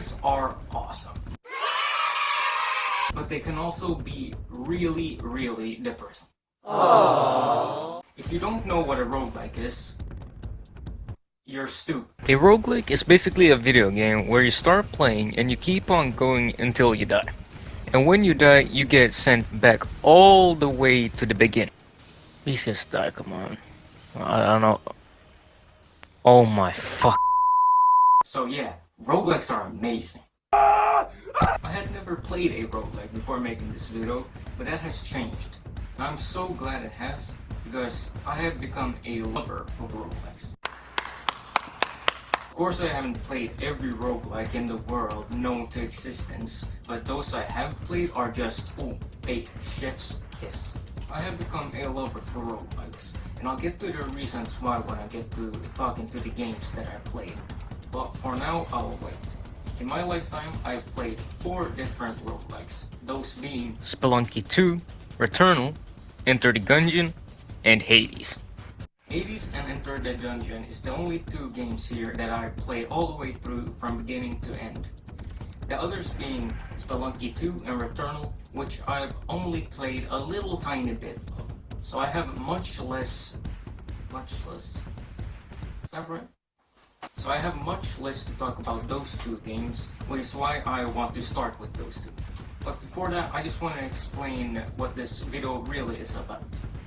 roguelikes are awesome, but they can also be really, really depressing. Aww. If you don't know what a roguelike is, you're stupid. A roguelike is basically a video game where you start playing and you keep on going until you die. And when you die, you get sent back all the way to the beginning. Please just die, come on. I don't know. Oh my fuck. So yeah, roguelikes are amazing. I had never played a roguelike before making this video, but that has changed. And I'm so glad it has, because I have become a lover of roguelikes. Of course, I haven't played every roguelike in the world known to existence, but those I have played are just, a chef's kiss. I have become a lover for roguelikes, and I'll get to the reasons why when I get to talking to the games that I played. But for now, I'll wait. In my lifetime, I've played 4 different roguelikes, those being Spelunky 2, Returnal, Enter the Gungeon, and Hades. Hades and Enter the Gungeon is the only 2 games here that I've played all the way through from beginning to end. The others being Spelunky 2 and Returnal, which I've only played a little tiny bit of. So I have much less, is that right? So I have much less to talk about those 2 games, which is why I want to start with those 2. But before that, I just want to explain what this video really is about.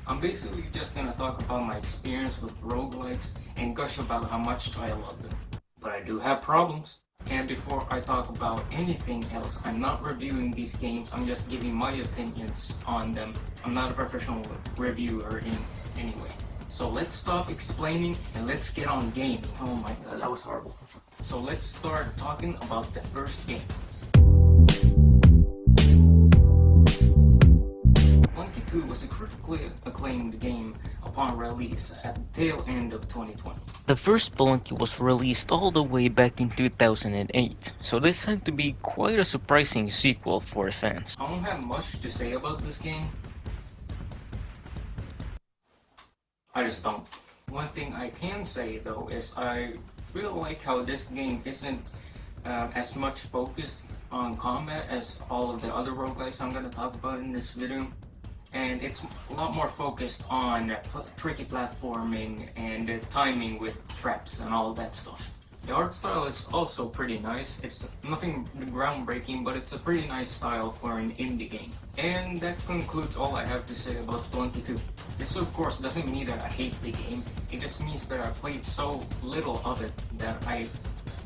I'm basically just gonna talk about my experience with roguelikes and gush about how much I love them. But I do have problems. And before I talk about anything else, I'm not reviewing these games, I'm just giving my opinions on them. I'm not a professional reviewer in any way. So let's stop explaining and let's get on gaming. Oh my god, that was horrible. So let's start talking about the first game. Spelunky 2 was a critically acclaimed game upon release at the tail end of 2020. The first Spelunky was released all the way back in 2008, so this had to be quite a surprising sequel for fans. I don't have much to say about this game. I just don't. One thing I can say though is I really like how this game isn't as much focused on combat as all of the other roguelikes I'm going to talk about in this video. And it's a lot more focused on tricky platforming and timing with traps and all that stuff. The art style is also pretty nice. It's nothing groundbreaking, but it's a pretty nice style for an indie game. And that concludes all I have to say about Spelunky 2. This of course doesn't mean that I hate the game, it just means that I played so little of it that I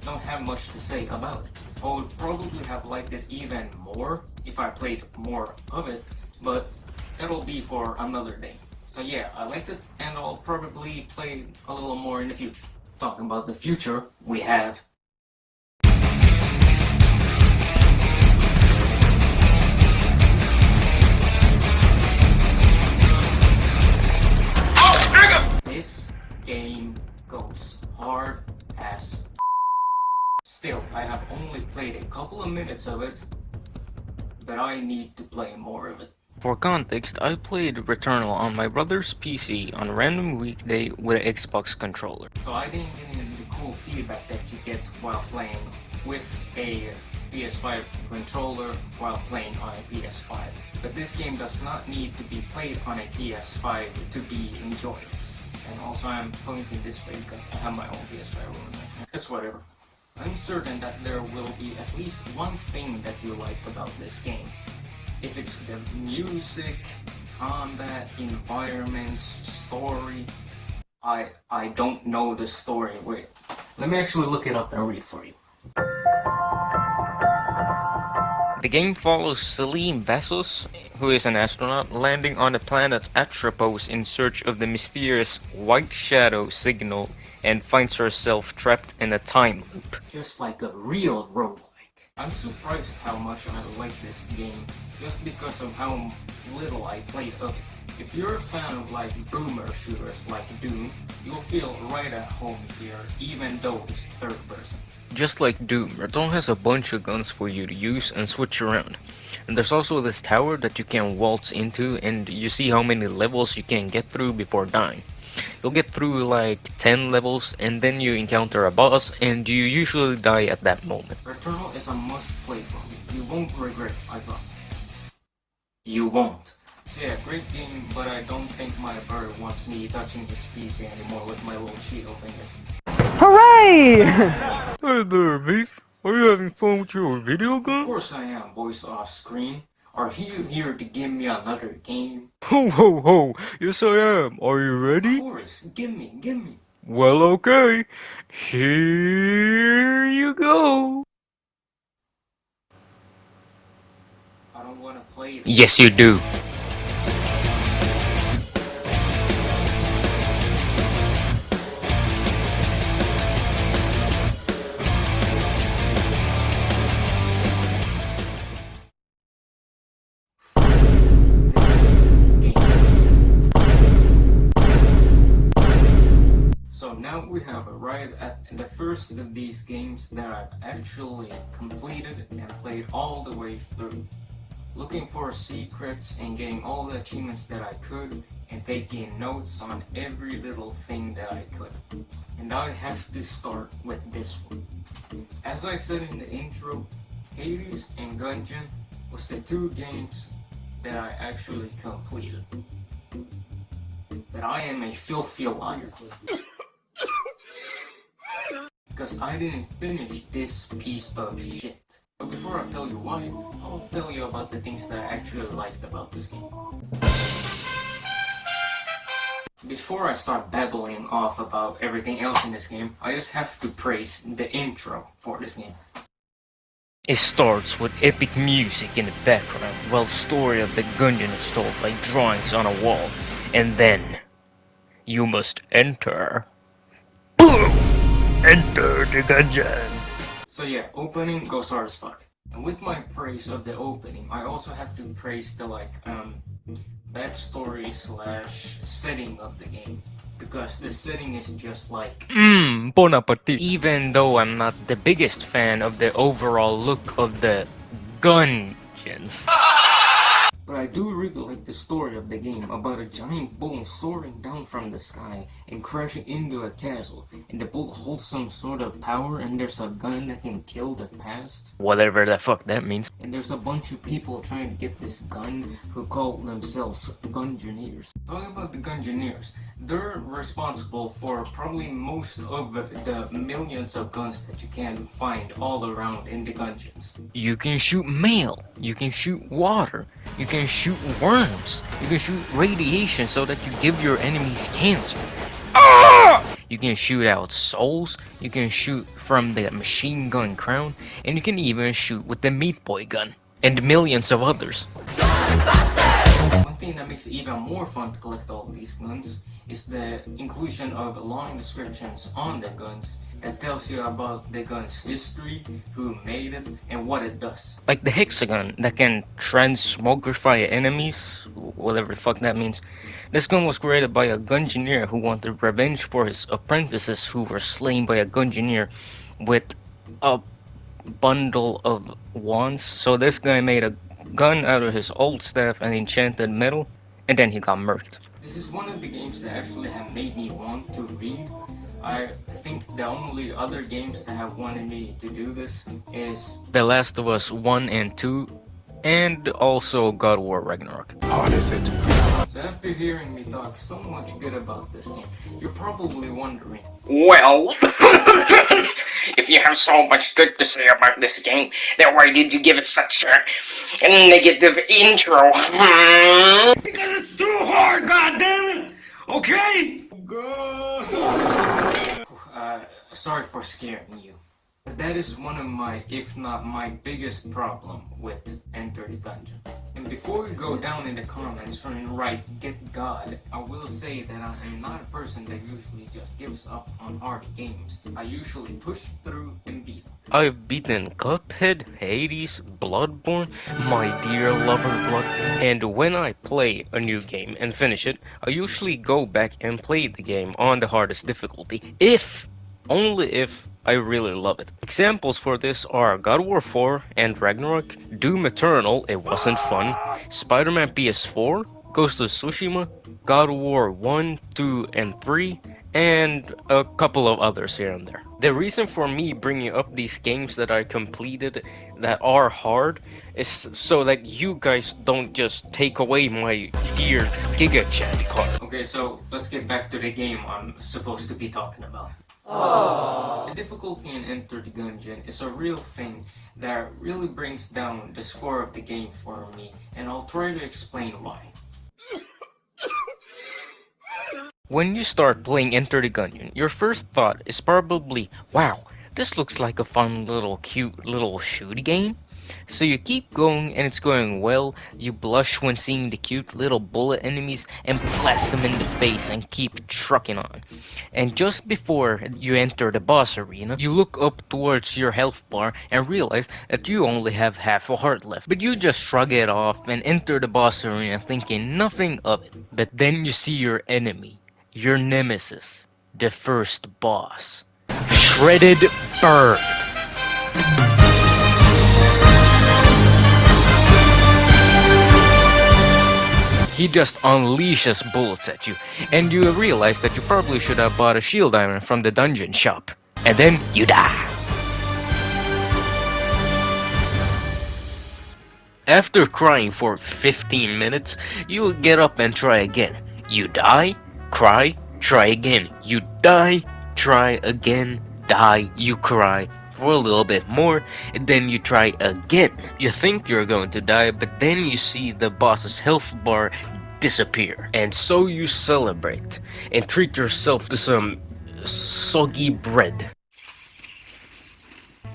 don't have much to say about it. I would probably have liked it even more if I played more of it, but that'll be for another day. So yeah, I liked it and I'll probably play a little more in the future. Talking about the future, we have this game goes hard as. Still, I have only played a couple of minutes of it, but I need to play more of it. For context, I played Returnal on my brother's PC on a random weekday with an Xbox controller. So I didn't get any of the cool feedback that you get while playing with a PS5 controller while playing on a PS5. But this game does not need to be played on a PS5 to be enjoyed. And also I'm pointing this way because I have my own PS5 room. It's whatever. I'm certain that there will be at least one thing that you like about this game. If it's the music, combat, environments, story. I don't know the story. Wait, let me actually look it up and read for you. The game follows Celine Vassos, who is an astronaut, landing on the planet Atropos in search of the mysterious White Shadow signal and finds herself trapped in a time loop. Just like a real roguelike. I'm surprised how much I like this game, just because of how little I played of it. If you're a fan of like boomer shooters like Doom, you'll feel right at home here, even though it's third person. Just like Doom, Returnal has a bunch of guns for you to use and switch around. And there's also this tower that you can waltz into, and you see how many levels you can get through before dying. You'll get through like 10 levels and then you encounter a boss and you usually die at that moment. Returnal is a must-play for me. You won't regret it, I promise. You won't. So yeah, great game, but I don't think my bird wants me touching his PC anymore with my little Cheeto fingers. Hooray! Hey there, Beef. Are you having fun with your video Of game? course I am, voice off screen. Are you here to give me another game? Ho ho ho! Yes I am. Are you Of ready? course, give me, give me. Well, okay. Here you go. I don't want to play it. Yes, you do. So now we have arrived at the first of these games that I've actually completed and played all the way through. Looking for secrets and getting all the achievements that I could and taking notes on every little thing that I could. And I have to start with this one. As I said in the intro, Hades and Gungeon was the two games that I actually completed. But I am a filthy liar. Because I didn't finish this piece of shit. But before I tell you why, I'll tell you about the things that I actually liked about this game. Before I start babbling off about everything else in this game, I just have to praise the intro for this game. It starts with epic music in the background while the story of the Gungeon is told by drawings on a wall. And then, you must enter. Boom! Enter the Gungeon. So yeah, opening goes hard as fuck. And with my praise of the opening, I also have to praise the backstory / setting of the game. Because the setting is just like... Bon appetit. Even though I'm not the biggest fan of the overall look of the Gungeons. But I do really like the story of the game about a giant bull soaring down from the sky and crashing into a castle, and the bull holds some sort of power and there's a gun that can kill the past. Whatever the fuck that means. And there's a bunch of people trying to get this gun who call themselves Gungeoneers. Talking about the Gungeoneers, they're responsible for probably most of the millions of guns that you can find all around in the Gungeons. You can shoot mail, you can shoot water, you can shoot worms, you can shoot radiation so that you give your enemies cancer. You can shoot out souls, you can shoot from the machine gun crown, and you can even shoot with the Meat Boy gun, and millions of others. One thing that makes it even more fun to collect all of these guns is the inclusion of long descriptions on the guns that tells you about the gun's history, who made it, and what it does. Like the hexagon that can transmogrify enemies, whatever the fuck that means. This gun was created by a Gungeoneer who wanted revenge for his apprentices who were slain by a Gungeoneer with a bundle of wands. So this guy made a gun out of his old staff and enchanted metal, and then he got murked. This is one of the games that actually have made me want to read. I think the only other games that have wanted me to do this is The Last of Us 1 and 2, and also God of War Ragnarok. Hard is it? So after hearing me talk so much good about this game, you're probably wondering, Well, if you have so much good to say about this game, then why did you give it such a negative intro? because it's too hard, goddammit! Okay? Sorry for scaring you. But that is one of my, if not my biggest problem with Enter the Gungeon. And before we go down in the comments and write get God, I will say that I am not a person that usually just gives up on hard games. I usually push through and beat them. I've beaten Cuphead, Hades, Bloodborne, my dear lover Bloodborne, and when I play a new game and finish it, I usually go back and play the game on the hardest difficulty, only if I really love it. Examples for this are God of War 4 and Ragnarok, Doom Eternal, it wasn't fun, Spider-Man PS4, Ghost of Tsushima, God of War 1, 2, and 3, and a couple of others here and there. The reason for me bringing up these games that I completed that are hard is so that you guys don't just take away my dear Giga Chat card. Okay, so let's get back to the game I'm supposed to be talking about. The difficulty in Enter the Gungeon is a real thing that really brings down the score of the game for me, and I'll try to explain why. When you start playing Enter the Gungeon, your first thought is probably, wow, this looks like a fun little cute little shooty game. So you keep going and it's going well, you blush when seeing the cute little bullet enemies and blast them in the face and keep trucking on. And just before you enter the boss arena, you look up towards your health bar and realize that you only have half a heart left. But you just shrug it off and enter the boss arena thinking nothing of it. But then you see your enemy, your nemesis, the first boss, Shredded Bird. He just unleashes bullets at you, and you realize that you probably should have bought a shield iron from the dungeon shop. And then you die. After crying for 15 minutes, you get up and try again. You die, cry, try again. You die, try again, die, you cry for a little bit more, and then you try again. You think you're going to die, but then you see the boss's health bar disappear. And so you celebrate and treat yourself to some soggy bread.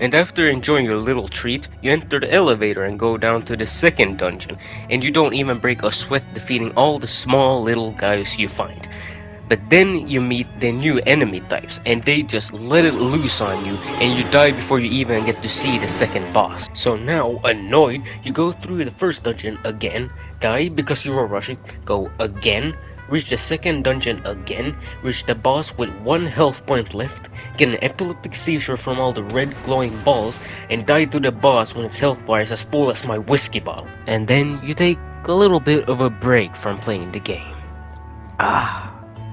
And after enjoying your little treat, you enter the elevator and go down to the second dungeon, and you don't even break a sweat defeating all the small little guys you find. But then you meet the new enemy types, and they just let it loose on you, and you die before you even get to see the second boss. So now, annoyed, you go through the first dungeon again, die because you were rushing, go again, reach the second dungeon again, reach the boss with 1 health point left, get an epileptic seizure from all the red glowing balls, and die to the boss when its health bar is as full as my whiskey bottle. And then you take a little bit of a break from playing the game.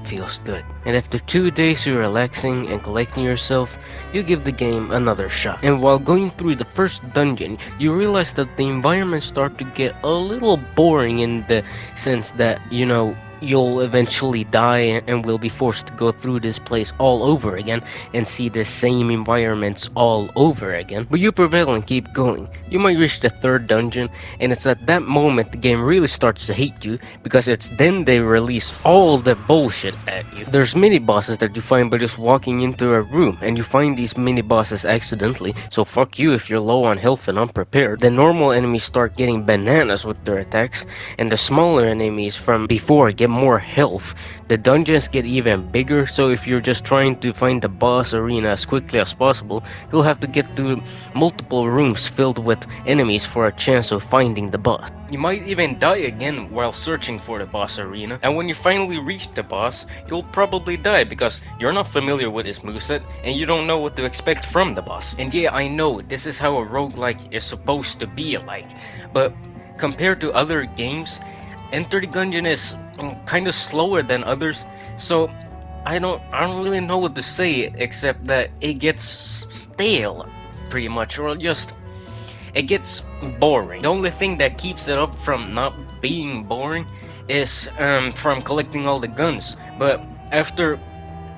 Feels good. And after 2 days of relaxing and collecting yourself, you give the game another shot. And while going through the first dungeon, you realize that the environments start to get a little boring in the sense that, you know, you'll eventually die and will be forced to go through this place all over again and see the same environments all over again. But you prevail and keep going. You might reach the third dungeon, and it's at that moment the game really starts to hate you, because it's then they release all the bullshit at you. There's mini bosses that you find by just walking into a room, and you find these mini bosses accidentally, so fuck you if you're low on health and unprepared. The normal enemies start getting bananas with their attacks, and the smaller enemies from before get more health. The dungeons get even bigger, so if you're just trying to find the boss arena as quickly as possible, you'll have to get to multiple rooms filled with enemies for a chance of finding the boss. You might even die again while searching for the boss arena, and when you finally reach the boss, you'll probably die because you're not familiar with his moveset and you don't know what to expect from the boss. And yeah, I know this is how a roguelike is supposed to be like, but compared to other games, Enter the Gungeon is kind of slower than others, so I don't really know what to say except that it gets stale, pretty much, or just it gets boring. The only thing that keeps it up from not being boring is from collecting all the guns. But after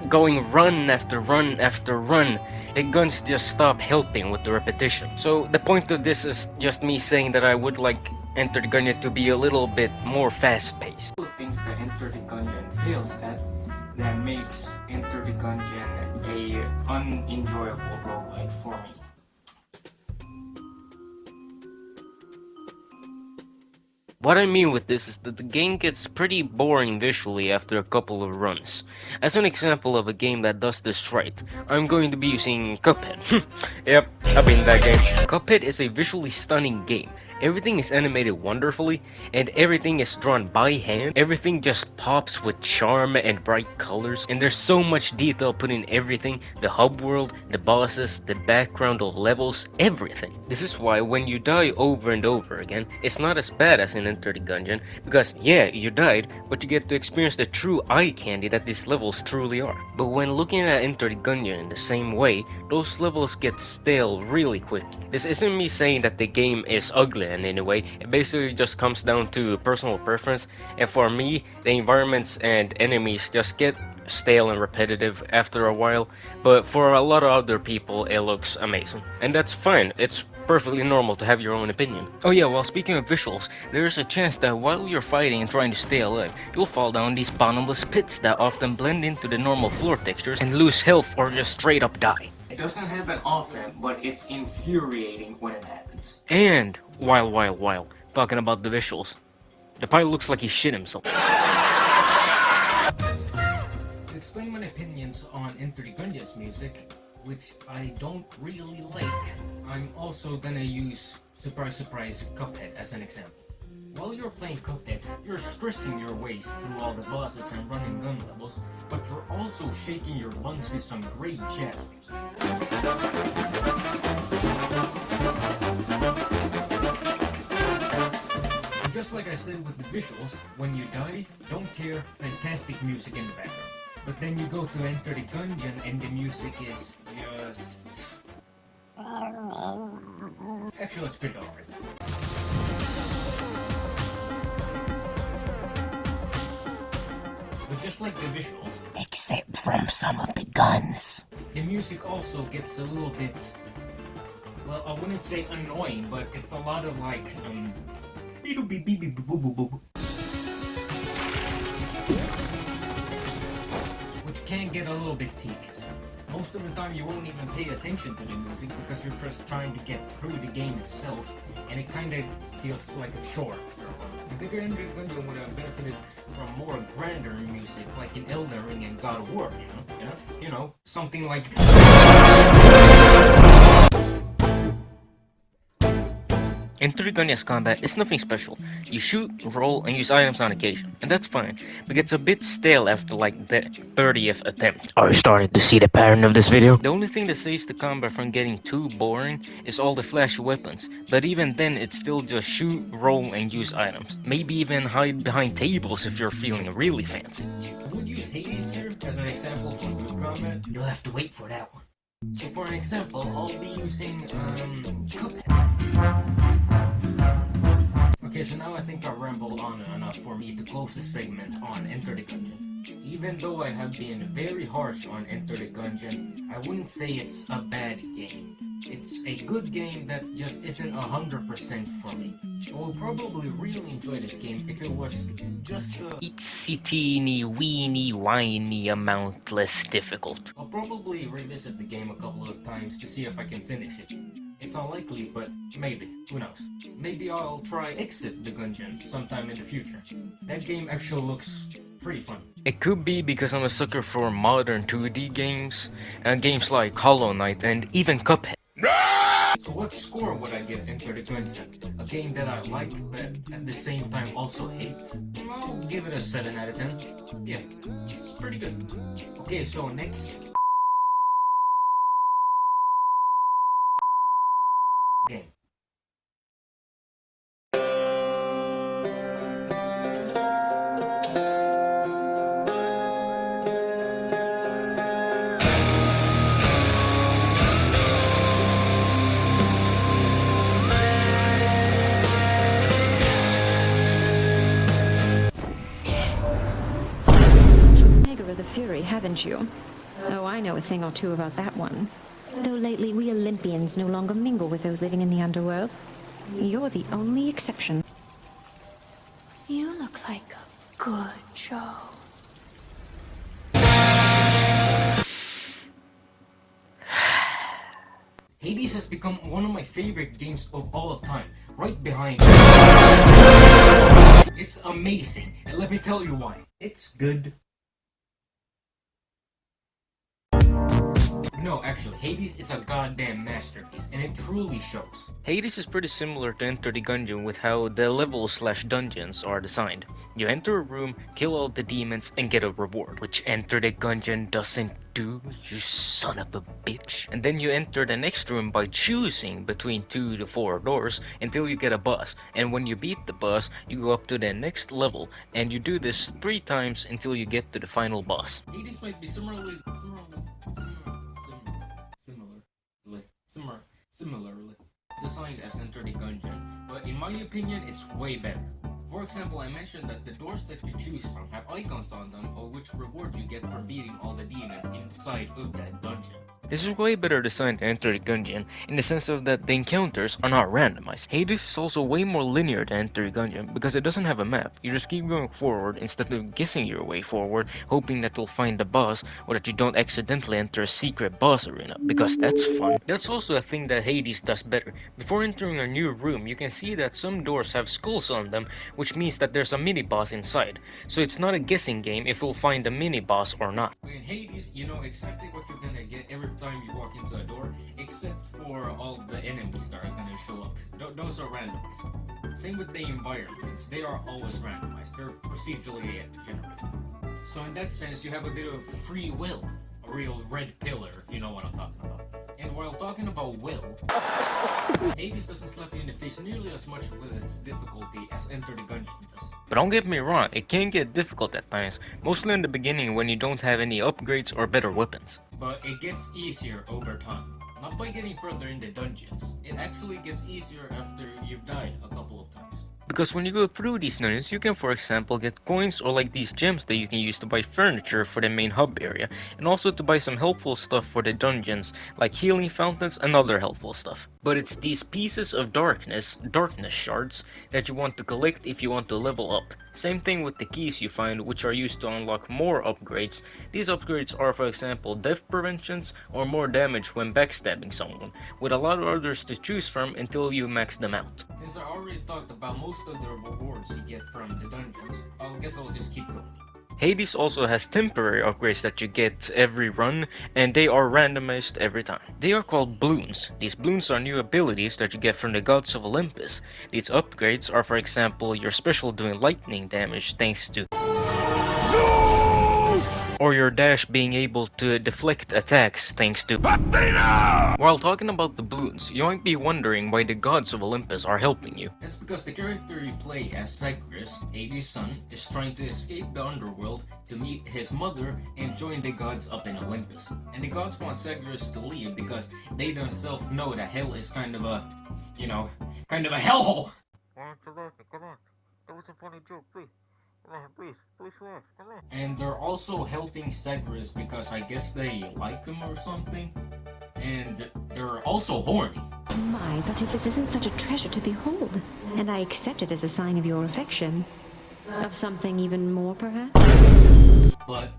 going run after run after run, the guns just stop helping with the repetition. So the point of this is just me saying that I would like Enter the Gungeon to be a little bit more fast-paced. One of the things that Enter the Gungeon fails at that makes Enter the Gungeon a unenjoyable roguelike for me. What I mean with this is that the game gets pretty boring visually after a couple of runs. As an example of a game that does this right, I'm going to be using Cuphead. Yep, I've been that game. Cuphead is a visually stunning game. Everything is animated wonderfully, and everything is drawn by hand. Everything just pops with charm and bright colors, and there's so much detail put in everything: the hub world, the bosses, the background of levels, everything. This is why when you die over and over again, it's not as bad as in Enter the Gungeon, because yeah, you died, but you get to experience the true eye candy that these levels truly are. But when looking at Enter the Gungeon in the same way, those levels get stale really quick. This isn't me saying that the game is ugly in any way, it basically just comes down to personal preference, and for me, the environments and enemies just get stale and repetitive after a while, but for a lot of other people it looks amazing. And that's fine, it's perfectly normal to have your own opinion. Oh yeah, while speaking of visuals, there's a chance that while you're fighting and trying to stay alive, you'll fall down these bottomless pits that often blend into the normal floor textures and lose health or just straight up die. It doesn't happen often, but it's infuriating when it happens. And while talking about the visuals, the pilot looks like he shit himself. To explain my opinions on Enter the Gungeon's music, which I don't really like, I'm also gonna use Surprise Surprise Cuphead as an example. While you're playing Cuphead, you're stressing your ways through all the bosses and running gun levels, but you're also shaking your lungs with some great jazz music. And just like I said with the visuals, when you die, don't care, fantastic music in the background. But then you go to Enter the Gungeon and the music is just... Actually, it's pretty alright. But just like the visuals, Except from some of the guns. the music also gets a little bit... Well, I wouldn't say annoying, but it's a lot of like, which can get a little bit tedious. Most of the time you won't even pay attention to the music because you're just trying to get through the game itself, and it kind of feels like a chore after a while. I think Enter the Gungeon would have benefited from more grander music, like in Elden Ring and God of War, you know, something like... Enter the Gungeon's combat is nothing special. You shoot, roll, and use items on occasion, and that's fine, but gets a bit stale after like the 30th attempt. Are you starting to see the pattern of this video? The only thing that saves the combat from getting too boring is all the flashy weapons, but even then it's still just shoot, roll, and use items. Maybe even hide behind tables if you're feeling really fancy. I would use Hades here as an example for good combat. You'll have to wait for that one. So for an example, I'll be using Cuphead. Okay, so now I think I rambled on enough for me to close the segment on Enter the Gungeon. Even though I have been very harsh on Enter the Gungeon, I wouldn't say it's a bad game. It's a good game that just isn't 100% for me. I would probably really enjoy this game if it was just Itsy teeny weeny whiny amount less difficult. I'll probably revisit the game a couple of times to see if I can finish it. It's unlikely, but maybe. Who knows? Maybe I'll try Exit the Gungeon sometime in the future. That game actually looks pretty fun. It could be because I'm a sucker for modern 2D games, games like Hollow Knight and even Cuphead. So what score would I give Enter the Gungeon? A game that I like, but at the same time also hate? I'll give it a 7 out of 10. Yeah, it's pretty good. Okay, so next... game. Of the Fury, haven't you? Oh, I know a thing or two about that one. Though lately we Olympians no longer mingle with those living in the underworld. You're the only exception. You look like a good show. Hades has become one of my favorite games of all time, right behind It's amazing, and let me tell you why. It's good. No, actually, Hades is a goddamn masterpiece, and it truly shows. Hades is pretty similar to Enter the Gungeon with how the levels/dungeons are designed. You enter a room, kill all the demons, and get a reward, which Enter the Gungeon doesn't do, you son of a bitch. And then you enter the next room by choosing between 2 to 4 doors until you get a boss, and when you beat the boss, you go up to the next level, and you do this 3 times until you get to the final boss. Hades might be similarly designed as Enter the Gungeon, but in my opinion, it's way better. For example, I mentioned that the doors that you choose from have icons on them of which reward you get for beating all the demons inside of that dungeon. This is way better designed to Enter the Gungeon in the sense of that the encounters are not randomized. Hades is also way more linear than Enter the Gungeon because it doesn't have a map. You just keep going forward instead of guessing your way forward, hoping that you'll find the boss or that you don't accidentally enter a secret boss arena, because that's fun. That's also a thing that Hades does better. Before entering a new room, you can see that some doors have skulls on them, which means that there's a mini-boss inside. So it's not a guessing game if you'll find a mini-boss or not. In Hades, you know exactly what you're gonna get every time you walk into a door, except for all the enemies that are gonna show up. Those are randomized. Same with the environments, they are always randomized. They're procedurally generated. So in that sense, you have a bit of free will. A real red pillar, if you know what I'm talking about. And while talking about will, Hades doesn't slap you in the face nearly as much with its difficulty as Enter the Gungeon does. But don't get me wrong, it can get difficult at times, mostly in the beginning when you don't have any upgrades or better weapons. But it gets easier over time. Not by getting further in the dungeons. It actually gets easier after you've died a couple of times. Because when you go through these dungeons, you can for example get coins or like these gems that you can use to buy furniture for the main hub area, and also to buy some helpful stuff for the dungeons, like healing fountains and other helpful stuff. But it's these pieces of darkness shards, that you want to collect if you want to level up. Same thing with the keys you find, which are used to unlock more upgrades. These upgrades are for example death preventions or more damage when backstabbing someone, with a lot of others to choose from until you max them out. Since I already talked about most of the rewards you get from the dungeons, I guess I'll just keep going. Hades also has temporary upgrades that you get every run, and they are randomized every time. They are called bloons. These bloons are new abilities that you get from the gods of Olympus. These upgrades are for example your special doing lightning damage thanks to or your dash being able to deflect attacks thanks to Athena! While talking about the bloons, you might be wondering why the gods of Olympus are helping you. That's because the character you play as Zagreus, Hades' son, is trying to escape the underworld to meet his mother and join the gods up in Olympus. And the gods want Zagreus to leave because they themselves know that hell is kind of a, kind of a hellhole. That was a funny joke, please. Please laugh, come on. And they're also helping Zagreus because I guess they like him or something. And they're also horny. My, but if this isn't such a treasure to behold, and I accept it as a sign of your affection. Of something even more, perhaps? But,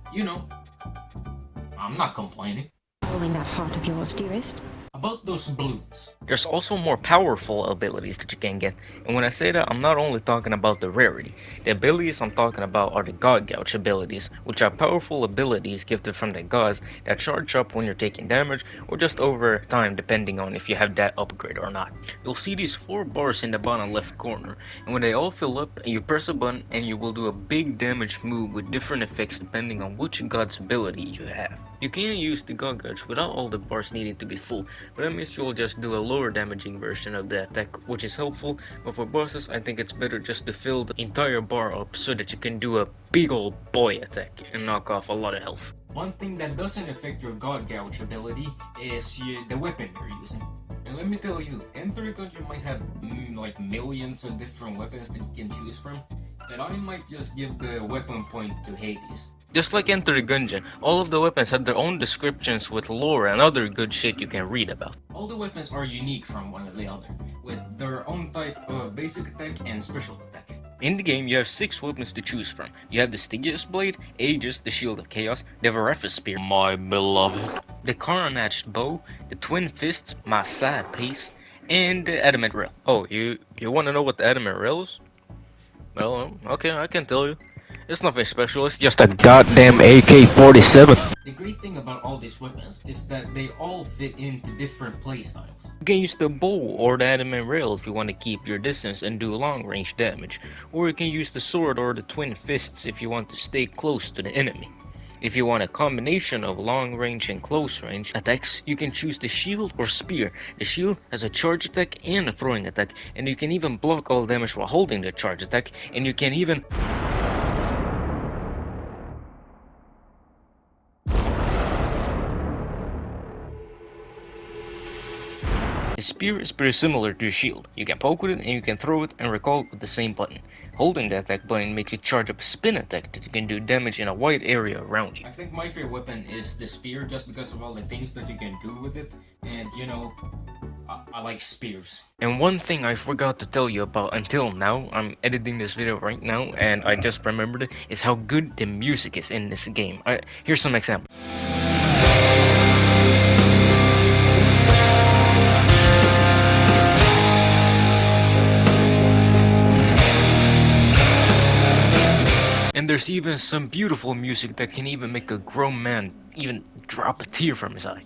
I'm not complaining. Following that heart of yours, dearest. About those bloons. There's also more powerful abilities that you can get, and when I say that, I'm not only talking about the rarity. The abilities I'm talking about are the God Gouge abilities, which are powerful abilities gifted from the gods that charge up when you're taking damage, or just over time depending on if you have that upgrade or not. You'll see these 4 bars in the bottom left corner, and when they all fill up, you press a button and you will do a big damage move with different effects depending on which god's ability you have. You can use the God Gouge without all the bars needing to be full, but that means you'll just do a lower damaging version of the attack, which is helpful, but for bosses I think it's better just to fill the entire bar up so that you can do a big old boy attack and knock off a lot of health. One thing that doesn't affect your God Gouge ability is the weapon you're using. And let me tell you, Enter the Gungeon might have like millions of different weapons that you can choose from, but I might just give the weapon point to Hades. Just like Enter the Gungeon, all of the weapons have their own descriptions with lore and other good shit you can read about. All the weapons are unique from one to the other, with their own type of basic attack and special attack. In the game, you have 6 weapons to choose from. You have the Stygius Blade, Aegis, the Shield of Chaos, the Varethus Spear, my beloved, the Carnage Bow, the Twin Fists, my side piece, and the Adamant Rail. Oh, you want to know what the Adamant Rail is? Well, okay, I can tell you. It's nothing special, it's just a goddamn AK-47. The great thing about all these weapons is that they all fit into different playstyles. You can use the bow or the adamant rail if you want to keep your distance and do long range damage, or you can use the sword or the twin fists if you want to stay close to the enemy. If you want a combination of long range and close range attacks, you can choose the shield or spear. The shield has a charge attack and a throwing attack, and you can even block all damage while holding the charge attack, and you can even... The spear is pretty similar to a shield. You can poke with it and you can throw it and recall it with the same button. Holding the attack button makes you charge up a spin attack that you can do damage in a wide area around you. I think my favorite weapon is the spear just because of all the things that you can do with it, and you know, I like spears. And one thing I forgot to tell you about until now, I'm editing this video right now and I just remembered it, is how good the music is in this game. Here's some examples. And there's even some beautiful music that can even make a grown man even drop a tear from his eye.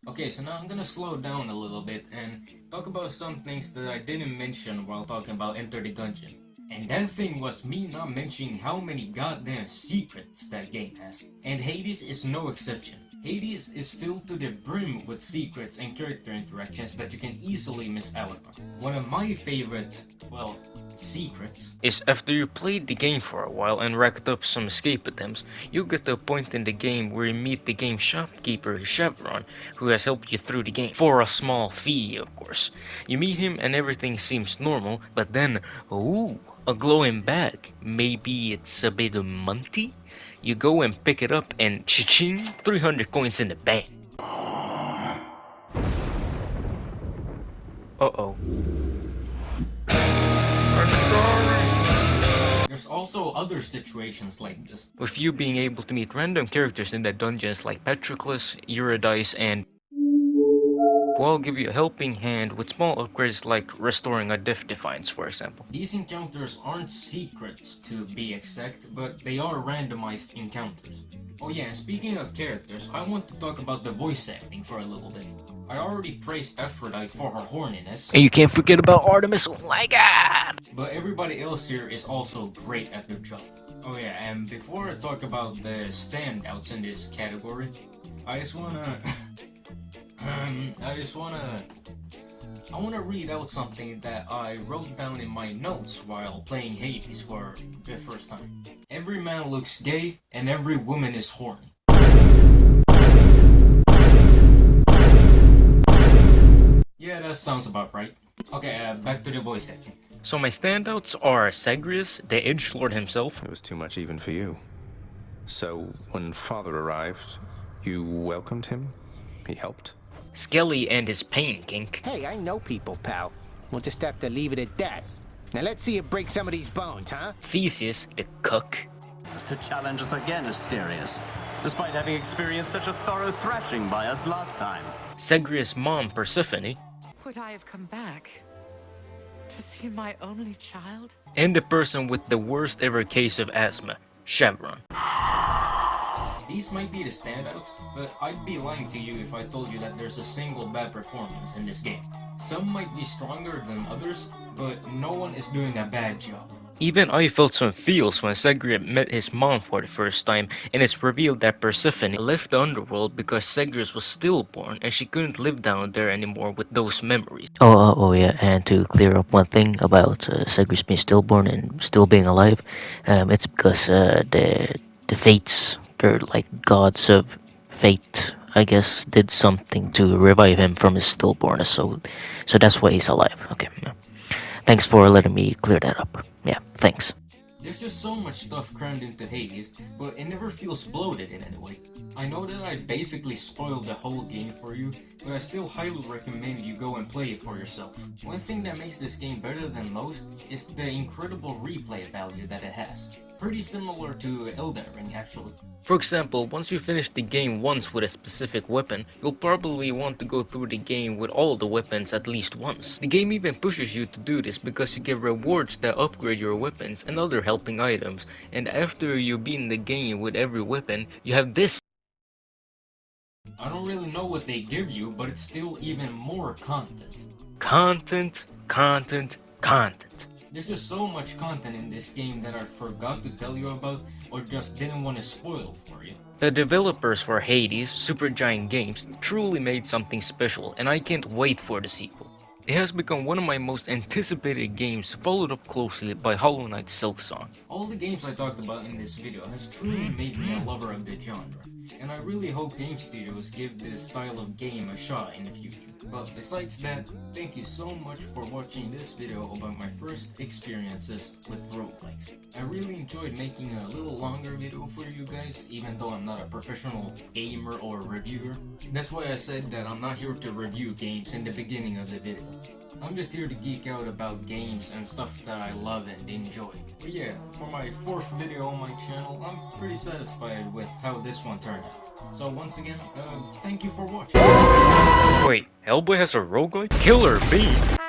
Okay, so now I'm gonna slow down a little bit and talk about some things that I didn't mention while talking about Enter the Gungeon. And that thing was me not mentioning how many goddamn secrets that game has. And Hades is no exception. Hades is filled to the brim with secrets and character interactions that you can easily miss out on. One of my favorite, well, secrets is after you played the game for a while and racked up some escape attempts, you get to a point in the game where you meet the game shopkeeper Chevron, who has helped you through the game. For a small fee, of course. You meet him and everything seems normal, but then, ooh, a glowing bag. Maybe it's a bit munty? You go and pick it up and cha-ching, 300 coins in the bank. Uh-oh. I'm sorry. There's also other situations like this. With you being able to meet random characters in the dungeons like Patroclus, Eurydice, and who all give you a helping hand with small upgrades like restoring a Death Defiance, for example. These encounters aren't secrets to be exact, but they are randomized encounters. Oh yeah, speaking of characters, I want to talk about the voice acting for a little bit. I already praised Aphrodite for her horniness. And you can't forget about Artemis, oh my god! But everybody else here is also great at their job. Oh yeah, and before I talk about the standouts in this category, I wanna read out something that I wrote down in my notes while playing Hades for the first time. Every man looks gay and every woman is horny. Yeah, that sounds about right. Okay, back to the voice acting. So my standouts are Zagreus, the edgelord himself. It was too much even for you. So, when Father arrived, you welcomed him? He helped? Skelly and his pain kink. Hey, I know people, pal. We'll just have to leave it at that. Now let's see you break some of these bones, huh? Theseus, the cuck. To challenge us again, Asterius, despite having experienced such a thorough thrashing by us last time. Zagreus' mom, Persephone. Would I have come back to see my only child? And the person with the worst ever case of asthma, Chevron. These might be the standouts, but I'd be lying to you if I told you that there's a single bad performance in this game. Some might be stronger than others, but no one is doing a bad job. Even I felt some feels when Zagreus met his mom for the first time, and it's revealed that Persephone left the underworld because Zagreus was stillborn and she couldn't live down there anymore with those memories. Oh yeah, and to clear up one thing about Zagreus being stillborn and still being alive, it's because the fates, they're like gods of fate, I guess, did something to revive him from his stillbornness, so that's why he's alive. Okay, yeah. Thanks for letting me clear that up. Yeah, thanks. There's just so much stuff crammed into Hades, but it never feels bloated in any way. I know that I basically spoiled the whole game for you, but I still highly recommend you go and play it for yourself. One thing that makes this game better than most is the incredible replay value that it has. pretty similar to Elden Ring actually. For example, once you finish the game once with a specific weapon, you'll probably want to go through the game with all the weapons at least once. The game even pushes you to do this because you get rewards that upgrade your weapons and other helping items, and after you beat the game with every weapon, you have this. I don't really know what they give you, but it's still even more content. Content, content, content. There's just so much content in this game that I forgot to tell you about or just didn't want to spoil for you. The developers for Hades, Supergiant Games, truly made something special, and I can't wait for the sequel. It has become one of my most anticipated games, followed up closely by Hollow Knight's Silksong. All the games I talked about in this video has truly made me a lover of the genre, and I really hope game studios give this style of game a shot in the future. But besides that, thank you so much for watching this video about my first experiences with roguelikes. I really enjoyed making a little longer video for you guys, even though I'm not a professional gamer or reviewer. That's why I said that I'm not here to review games in the beginning of the video. I'm just here to geek out about games and stuff that I love and enjoy. But yeah, for my 4th video on my channel, I'm pretty satisfied with how this one turned out. So once again, thank you for watching. Wait, Hellboy has a roguelike? Killer Bee!